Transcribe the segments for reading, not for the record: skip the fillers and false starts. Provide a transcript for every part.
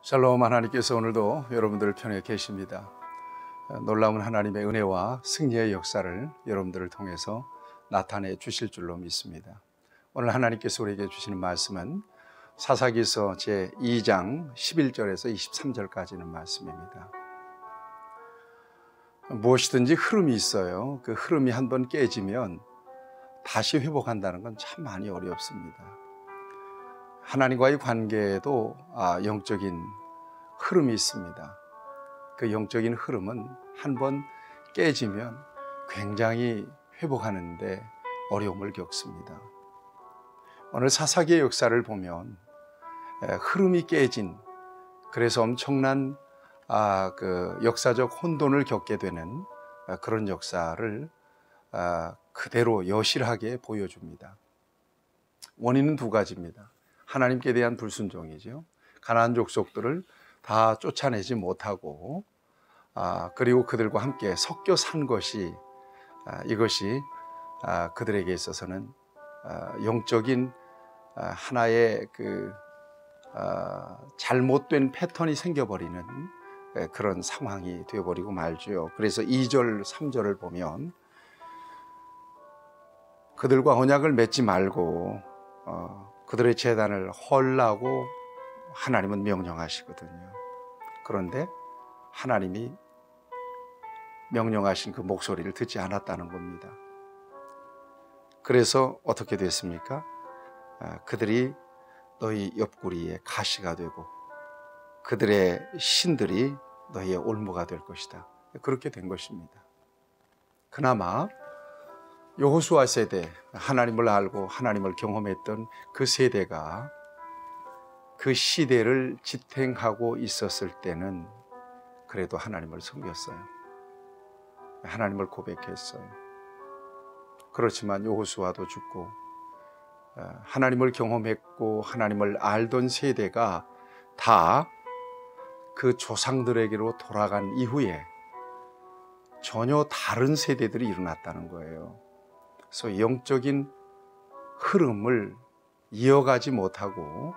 샬롬. 하나님께서 오늘도 여러분들 편에 계십니다. 놀라운 하나님의 은혜와 승리의 역사를 여러분들을 통해서 나타내 주실 줄로 믿습니다. 오늘 하나님께서 우리에게 주시는 말씀은 사사기서 제2장 11절에서 23절까지는 말씀입니다. 무엇이든지 흐름이 있어요. 그 흐름이 한번 깨지면 다시 회복한다는 건 참 많이 어렵습니다. 하나님과의 관계에도 영적인 흐름이 있습니다. 그 영적인 흐름은 한번 깨지면 굉장히 회복하는데 어려움을 겪습니다. 오늘 사사기의 역사를 보면 흐름이 깨진, 그래서 엄청난 그 역사적 혼돈을 겪게 되는 그런 역사를 그대로 여실하게 보여줍니다. 원인은 두 가지입니다. 하나님께 대한 불순종이죠. 가나안 족속들을 다 쫓아내지 못하고 그리고 그들과 함께 섞여 산 것이 이것이 그들에게 있어서는 영적인 하나의 그 잘못된 패턴이 생겨버리는 그런 상황이 되어버리고 말죠. 그래서 2절, 3절을 보면 그들과 언약을 맺지 말고 그들의 제단을 헐라고 하나님은 명령하시거든요. 그런데 하나님이 명령하신 그 목소리를 듣지 않았다는 겁니다. 그래서 어떻게 됐습니까? 그들이 너희 옆구리에 가시가 되고 그들의 신들이 너희의 올무가 될 것이다. 그렇게 된 것입니다. 그나마 여호수아 세대, 하나님을 알고 하나님을 경험했던 그 세대가 그 시대를 지탱하고 있었을 때는 그래도 하나님을 섬겼어요. 하나님을 고백했어요. 그렇지만 여호수아도 죽고 하나님을 경험했고 하나님을 알던 세대가 다 그 조상들에게로 돌아간 이후에 전혀 다른 세대들이 일어났다는 거예요. 그래서 영적인 흐름을 이어가지 못하고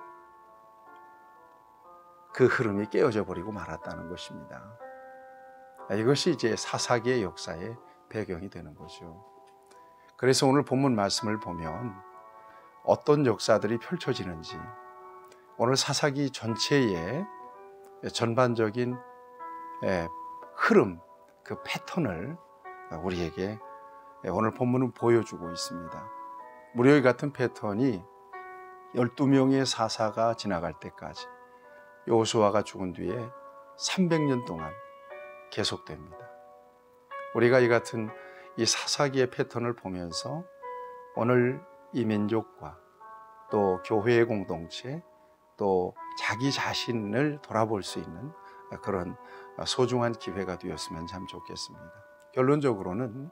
그 흐름이 깨어져 버리고 말았다는 것입니다. 이것이 이제 사사기의 역사의 배경이 되는 거죠. 그래서 오늘 본문 말씀을 보면 어떤 역사들이 펼쳐지는지, 오늘 사사기 전체의 전반적인 흐름, 그 패턴을 우리에게 오늘 본문은 보여주고 있습니다. 무려 이 같은 패턴이 12명의 사사가 지나갈 때까지, 여호수아가 죽은 뒤에 300년 동안 계속됩니다. 우리가 이 같은 이 사사기의 패턴을 보면서 오늘 이 민족과 또 교회의 공동체, 또 자기 자신을 돌아볼 수 있는 그런 소중한 기회가 되었으면 참 좋겠습니다. 결론적으로는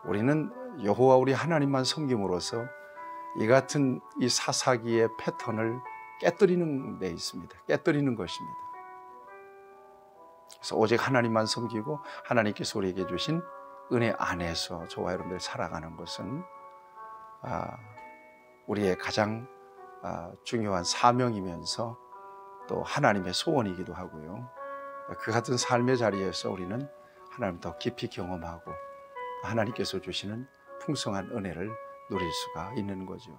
우리는 여호와 우리 하나님만 섬김으로써 이 같은 이 사사기의 패턴을 깨뜨리는 데 있습니다. 깨뜨리는 것입니다. 그래서 오직 하나님만 섬기고 하나님께서 우리에게 주신 은혜 안에서 저와 여러분들 살아가는 것은 우리의 가장 중요한 사명이면서 또 하나님의 소원이기도 하고요. 그 같은 삶의 자리에서 우리는 하나님을 더 깊이 경험하고 하나님께서 주시는 풍성한 은혜를 누릴 수가 있는 거죠.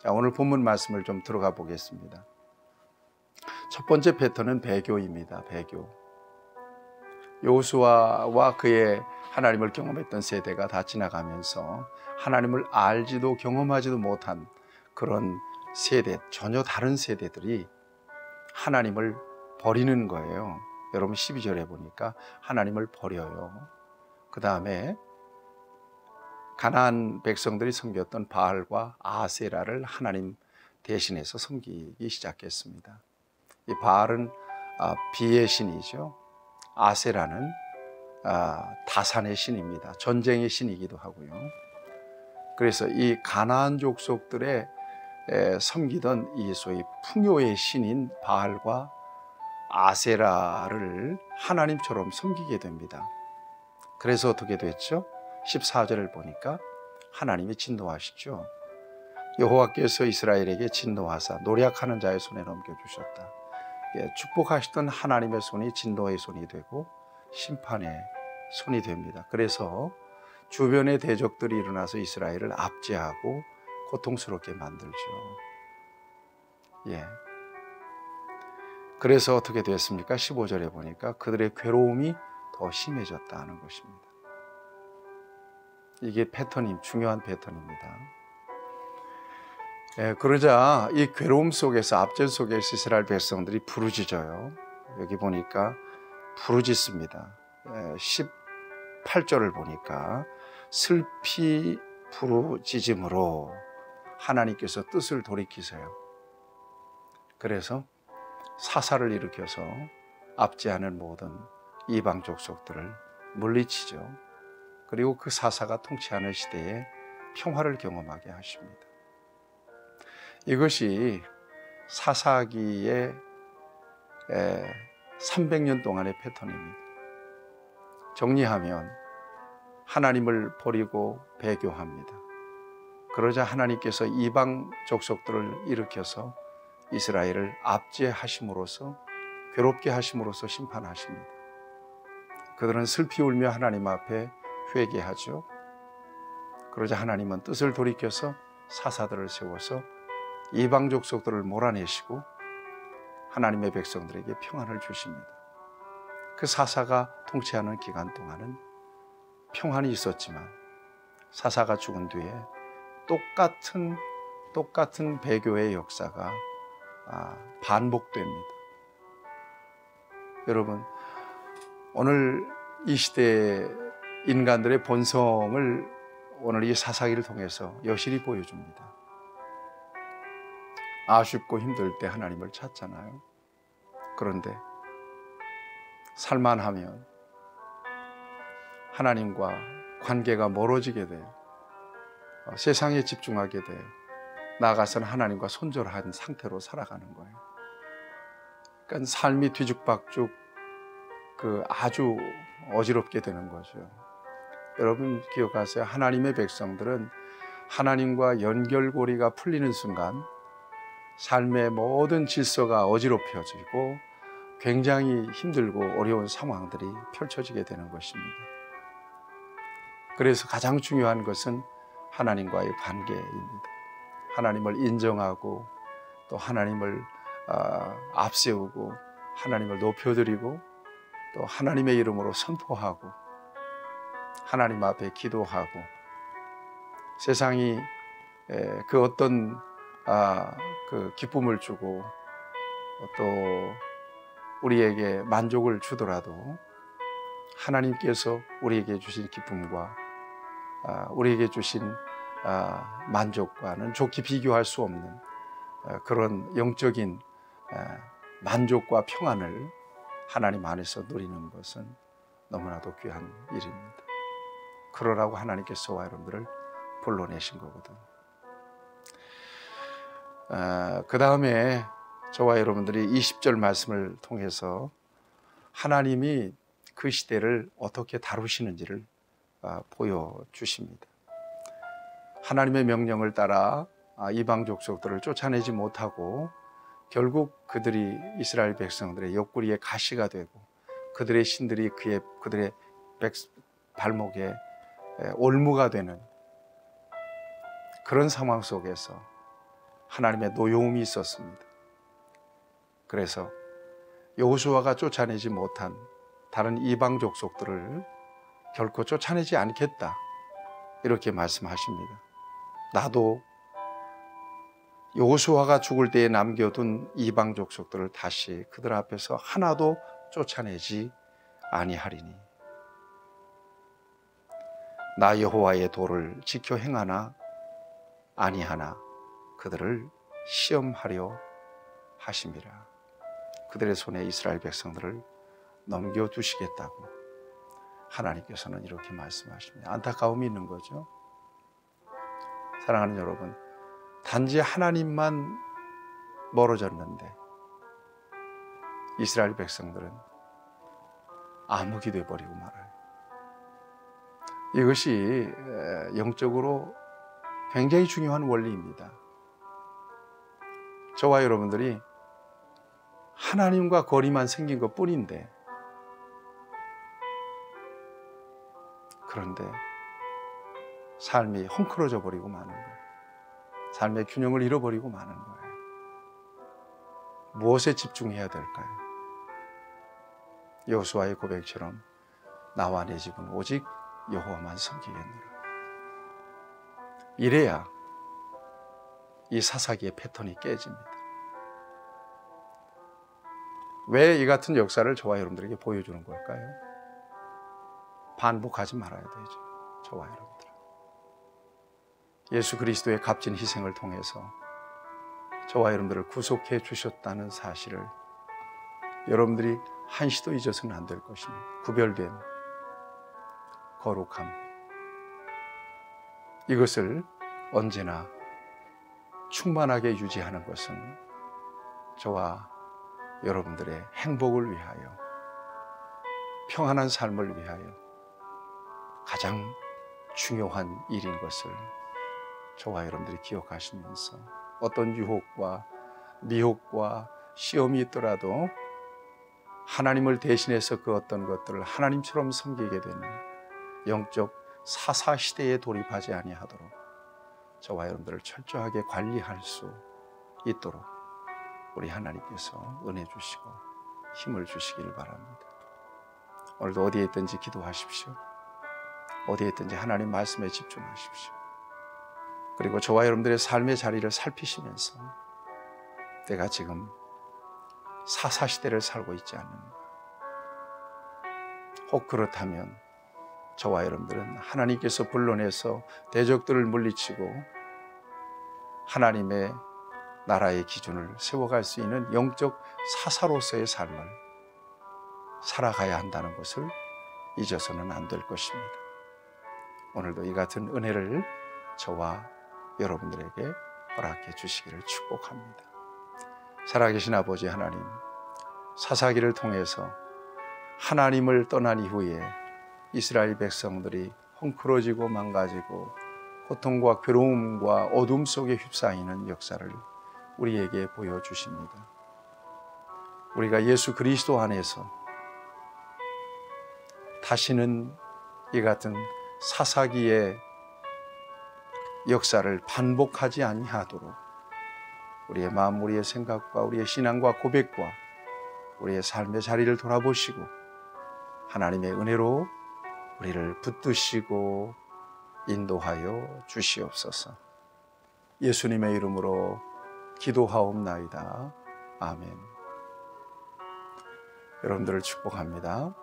자, 오늘 본문 말씀을 좀 들어가 보겠습니다. 첫 번째 패턴은 배교입니다. 배교. 여호수아와 그의 하나님을 경험했던 세대가 다 지나가면서 하나님을 알지도 경험하지도 못한 그런 세대, 전혀 다른 세대들이 하나님을 버리는 거예요. 여러분 12절에 보니까 하나님을 버려요. 그 다음에 가나안 백성들이 섬겼던 바알과 아세라를 하나님 대신해서 섬기기 시작했습니다. 이 바알은 비의 신이죠. 아세라는 다산의 신입니다. 전쟁의 신이기도 하고요. 그래서 이 가나안 족속들의 섬기던 이 소위 풍요의 신인 바알과 아세라를 하나님처럼 섬기게 됩니다. 그래서 어떻게 됐죠? 14절을 보니까 하나님이 진노하시죠. 여호와께서 이스라엘에게 진노하사 노략하는 자의 손에 넘겨주셨다. 축복하시던 하나님의 손이 진노의 손이 되고 심판의 손이 됩니다. 그래서 주변의 대적들이 일어나서 이스라엘을 압제하고 고통스럽게 만들죠. 그래서 어떻게 됐습니까? 15절에 보니까 그들의 괴로움이 더 심해졌다는 것입니다. 이게 중요한 패턴입니다. 그러자 이 괴로움 속에서, 압제 속에서 이스라엘 백성들이 부르짖어요. 여기 보니까 부르짖습니다. 18절을 보니까 슬피 부르짖음으로 하나님께서 뜻을 돌이키세요. 그래서 사사를 일으켜서 압제하는 모든 이방 족속들을 물리치죠. 그리고 그 사사가 통치하는 시대에 평화를 경험하게 하십니다. 이것이 사사기의 300년 동안의 패턴입니다. 정리하면 하나님을 버리고 배교합니다. 그러자 하나님께서 이방 족속들을 일으켜서 이스라엘을 압제하심으로써, 괴롭게 하심으로써 심판하십니다. 그들은 슬피 울며 하나님 앞에 회개하죠. 그러자 하나님은 뜻을 돌이켜서 사사들을 세워서 이방 족속들을 몰아내시고 하나님의 백성들에게 평안을 주십니다. 그 사사가 통치하는 기간 동안은 평안이 있었지만 사사가 죽은 뒤에 똑같은 배교의 역사가 반복됩니다. 여러분, 오늘 이 시대의 인간들의 본성을 오늘 이 사사기를 통해서 여실히 보여줍니다. 아쉽고 힘들 때 하나님을 찾잖아요. 그런데 살만하면 하나님과 관계가 멀어지게 돼요. 세상에 집중하게 돼요. 나아가서는 하나님과 손절한 상태로 살아가는 거예요. 그러니까 삶이 뒤죽박죽 아주 어지럽게 되는 거죠. 여러분 기억하세요. 하나님의 백성들은 하나님과 연결고리가 풀리는 순간 삶의 모든 질서가 어지럽혀지고 굉장히 힘들고 어려운 상황들이 펼쳐지게 되는 것입니다. 그래서 가장 중요한 것은 하나님과의 관계입니다. 하나님을 인정하고 또 하나님을 앞세우고 하나님을 높여드리고 또 하나님의 이름으로 선포하고 하나님 앞에 기도하고 세상이 그 어떤 그 기쁨을 주고 또 우리에게 만족을 주더라도 하나님께서 우리에게 주신 기쁨과 우리에게 주신 만족과는 좋게 비교할 수 없는 그런 영적인 만족과 평안을 하나님 안에서 누리는 것은 너무나도 귀한 일입니다. 그러라고 하나님께서 저와 여러분들을 불러내신 거거든요. 그 다음에 저와 여러분들이 20절 말씀을 통해서 하나님이 그 시대를 어떻게 다루시는지를 보여주십니다. 하나님의 명령을 따라 이방 족속들을 쫓아내지 못하고 결국 그들이 이스라엘 백성들의 옆구리에 가시가 되고 그들의 신들이 그들의 발목에 올무가 되는 그런 상황 속에서 하나님의 노여움이 있었습니다. 그래서 여호수아가 쫓아내지 못한 다른 이방 족속들을 결코 쫓아내지 않겠다 이렇게 말씀하십니다. 나도 여호수아가 죽을 때에 남겨둔 이방 족속들을 다시 그들 앞에서 하나도 쫓아내지 아니하리니 나 여호와의 도를 지켜 행하나 아니하나 그들을 시험하려 하심이라. 그들의 손에 이스라엘 백성들을 넘겨주시겠다고 하나님께서는 이렇게 말씀하십니다. 안타까움이 있는 거죠. 사랑하는 여러분, 단지 하나님만 멀어졌는데 이스라엘 백성들은 암흑이 되어버리고 말아요. 이것이 영적으로 굉장히 중요한 원리입니다. 저와 여러분들이 하나님과 거리만 생긴 것 뿐인데, 그런데 삶이 헝클어져 버리고 마는 거예요. 삶의 균형을 잃어버리고 마는 거예요. 무엇에 집중해야 될까요? 여호수아의 고백처럼 나와 내 집은 오직 여호와만 섬기겠노라. 이래야 이 사사기의 패턴이 깨집니다. 왜 이 같은 역사를 저와 여러분들에게 보여주는 걸까요? 반복하지 말아야 되죠. 저와 여러분들. 예수 그리스도의 값진 희생을 통해서 저와 여러분들을 구속해 주셨다는 사실을 여러분들이 한시도 잊어서는 안 될 것입니다. 구별된 거룩함, 이것을 언제나 충만하게 유지하는 것은 저와 여러분들의 행복을 위하여, 평안한 삶을 위하여 가장 중요한 일인 것을 저와 여러분들이 기억하시면서, 어떤 유혹과 미혹과 시험이 있더라도 하나님을 대신해서 그 어떤 것들을 하나님처럼 섬기게 되는 영적 사사시대에 돌입하지 아니하도록 저와 여러분들을 철저하게 관리할 수 있도록 우리 하나님께서 은혜 주시고 힘을 주시기를 바랍니다. 오늘도 어디에 있든지 기도하십시오. 어디에 있든지 하나님 말씀에 집중하십시오. 그리고 저와 여러분들의 삶의 자리를 살피시면서 내가 지금 사사시대를 살고 있지 않는가, 혹 그렇다면 저와 여러분들은 하나님께서 불러내서 대적들을 물리치고 하나님의 나라의 기준을 세워갈 수 있는 영적 사사로서의 삶을 살아가야 한다는 것을 잊어서는 안 될 것입니다. 오늘도 이 같은 은혜를 저와 여러분들에게 허락해 주시기를 축복합니다. 살아계신 아버지 하나님, 사사기를 통해서 하나님을 떠난 이후에 이스라엘 백성들이 헝클어지고 망가지고 고통과 괴로움과 어둠 속에 휩싸이는 역사를 우리에게 보여주십니다. 우리가 예수 그리스도 안에서 다시는 이 같은 사사기의 역사를 반복하지 아니하도록 우리의 마음, 우리의 생각과 우리의 신앙과 고백과 우리의 삶의 자리를 돌아보시고 하나님의 은혜로 우리를 붙드시고 인도하여 주시옵소서. 예수님의 이름으로 기도하옵나이다. 아멘. 여러분들을 축복합니다.